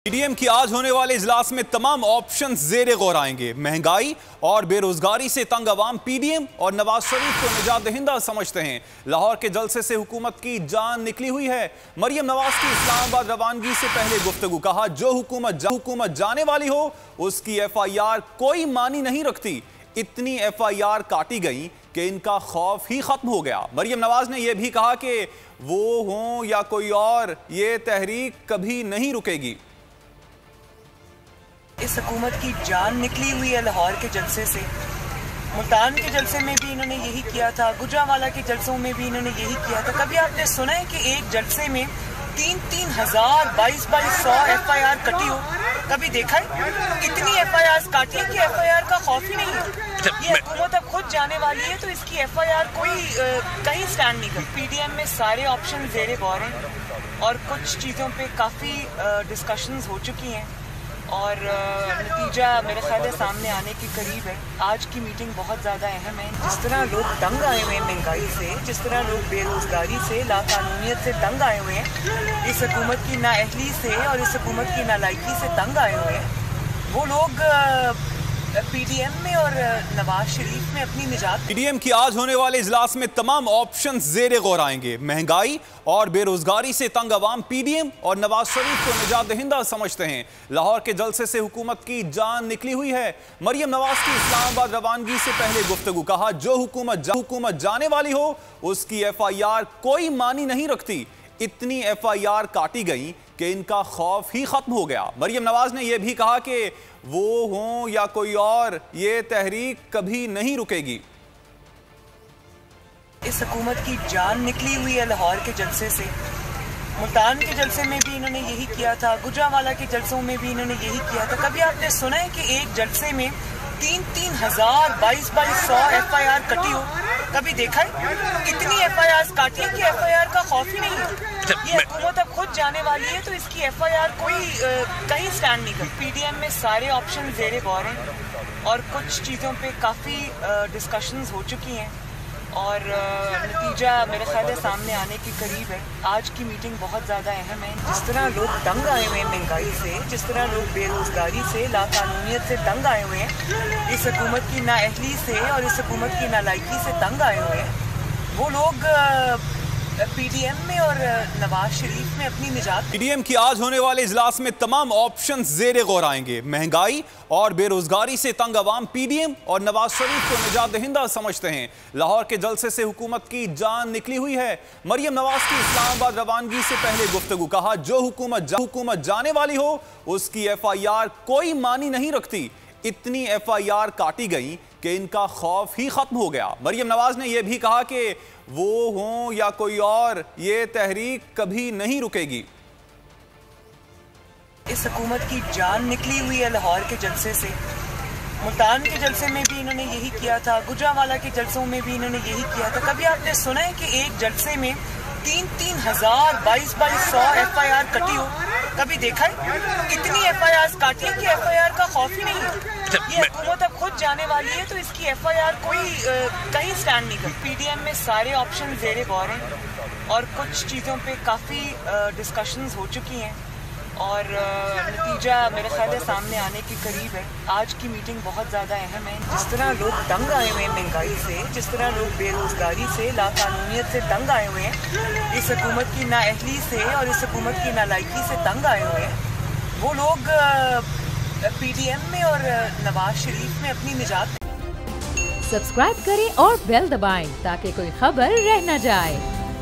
PDM की आज होने वाले इजलास में तमाम ऑप्शन ज़ेरे गौर आएंगे। महंगाई और बेरोजगारी से तंग अवाम पीडीएम और नवाज शरीफ को निजात दहिंदा समझते हैं। लाहौर के जलसे से हुकूमत की जान निकली हुई है। मरियम नवाज की इस्लामाबाद रवानगी से पहले गुफ्तगू, कहा जो हुकूमत जाने वाली हो उसकी एफआईआर कोई मानी नहीं रखती। इतनी एफआईआर काटी गई कि इनका खौफ ही खत्म हो गया। मरियम नवाज ने यह भी कहा कि वो हों या कोई और, ये तहरीक कभी नहीं रुकेगी। इस हुकूमत की जान निकली हुई है लाहौर के जलसे से। मुल्तान के जलसे में भी इन्होंने यही किया था, गुजरांवाला के जलसों में भी इन्होंने यही किया था। कभी आपने सुना है कि एक जलसे में 3,000 2200 एफआईआर कटी हो? कभी देखा है? इतनी एफआईआर काटी है कि एफआईआर का खौफ ही नहीं है। ये हुकूमत अब खुद जाने वाली है तो इसकी एफआईआर कोई कहीं स्टैंड नहीं कर। पीडीएम में सारे ऑप्शन ज़ेरे गौर हैं और कुछ चीज़ों पे काफ़ी डिस्कशंस हो चुकी हैं और नतीजा मेरे ख्याल है सामने आने के करीब है। आज की मीटिंग बहुत ज़्यादा अहम है। जिस तरह लोग तंग आए हुए हैं महंगाई से, जिस तरह लोग बेरोज़गारी से, लाकानूनियत से तंग आए हुए हैं, इस हुकूमत की नाअहली से और इस हुकूमत की नालायकी से तंग आए हुए हैं, वो लोग पीडीएम में और नवाज शरीफ में अपनी निजात। पीडीएम की आज होने वाले इजलास में तमाम ऑप्शन ज़ेरे गौर आएंगे। महंगाई और बेरोजगारी से तंग अवाम पीडीएम और नवाज शरीफ को निजात दहिंदा समझते हैं। लाहौर के जलसे से हुकूमत की जान निकली हुई है। मरियम नवाज की इस्लामाबाद रवानगी से पहले गुफ्तगू, कहा जो हुकूमत जाने वाली हो उसकी एफआईआर कोई मानी नहीं रखती। इतनी एफआईआर काटी गई कि इनका खौफ ही खत्म हो गया। मरियम नवाज ने यह भी कहा कि वो हों या कोई और, ये तहरीक कभी नहीं रुकेगी। इस हुकूमत की जान निकली हुई है लाहौर के जलसे से। मुल्तान के जलसे में भी इन्होंने यही किया था, गुजरांवाला के जलसों में भी इन्होंने यही किया था। कभी आपने सुना है कि एक जलसे में 3,000 2200 एफआईआर कटी हो? कभी देखा है? इतनी एफआईआर काटी है कि एफआईआर का खौफ ही नहीं है। ये हुकूमत अब खुद जाने वाली है तो इसकी एफआईआर कोई कहीं स्टैंड नहीं कर। पीडीएम में सारे ऑप्शन ज़ेरे गौर हैं और कुछ चीज़ों पे काफ़ी डिस्कशंस हो चुकी हैं और नतीजा मेरे ख्याल है सामने आने के करीब है। आज की मीटिंग बहुत ज़्यादा अहम है। जिस तरह लोग तंग आए हुए हैं महंगाई से, जिस तरह लोग बेरोज़गारी से, लाकानूनियत से तंग आए हुए हैं, इस हुकूमत की नाअहली से और इस हुकूमत की नालायकी से तंग आए हुए हैं, वो लोग पीडीएम में और नवाज शरीफ में अपनी निजात। पीडीएम की आज होने वाले इजलास में तमाम ऑप्शन ज़ेरे गौर आएंगे। महंगाई और बेरोजगारी से तंग अवाम पीडीएम और नवाज शरीफ को निजात दहिंदा समझते हैं। लाहौर के जलसे से हुकूमत की जान निकली हुई है। मरियम नवाज की इस्लामाबाद रवानगी से पहले गुफ्तगू, कहा जो हुकूमत जाने वाली हो उसकी एफआईआर कोई मानी नहीं रखती। इतनी एफआईआर काटी गई कि इनका खौफ ही खत्म हो गया। मरियम नवाज ने यह भी कहा कि वो हों या कोई और, ये तहरीक कभी नहीं रुकेगी। इस हुकूमत की जान निकली हुई है लाहौर के जलसे से। मुल्तान के जलसे में भी इन्होंने यही किया था, गुजरांवाला के जलसों में भी इन्होंने यही किया था। कभी आपने सुना है कि एक जलसे में 3,000 2200 एफआईआर कटी हो? कभी देखा है? इतनी एफआईआर काटी है कि एफआईआर का खौफ ही नहीं है। ये हुकूमत अब खुद जाने वाली है तो इसकी एफआईआर कोई कहीं स्टैंड नहीं कर। पीडीएम में सारे ऑप्शन ज़ेरे गौर हैं और कुछ चीज़ों पे काफ़ी डिस्कशंस हो चुकी हैं और नतीजा मेरे ख्याल है सामने आने के करीब है। आज की मीटिंग बहुत ज़्यादा अहम है। जिस तरह लोग तंग आए हुए हैं महंगाई से, जिस तरह लोग बेरोज़गारी से, लाकानूनियत से तंग आए हुए हैं, इस हुकूमत की नाअहली से और इस हुकूमत की नालायकी से तंग आए हुए हैं, वो लोग पीडीएम में और नवाज शरीफ में अपनी निजात। सब्सक्राइब करें और बेल दबाएं ताकि कोई खबर रह न जाए।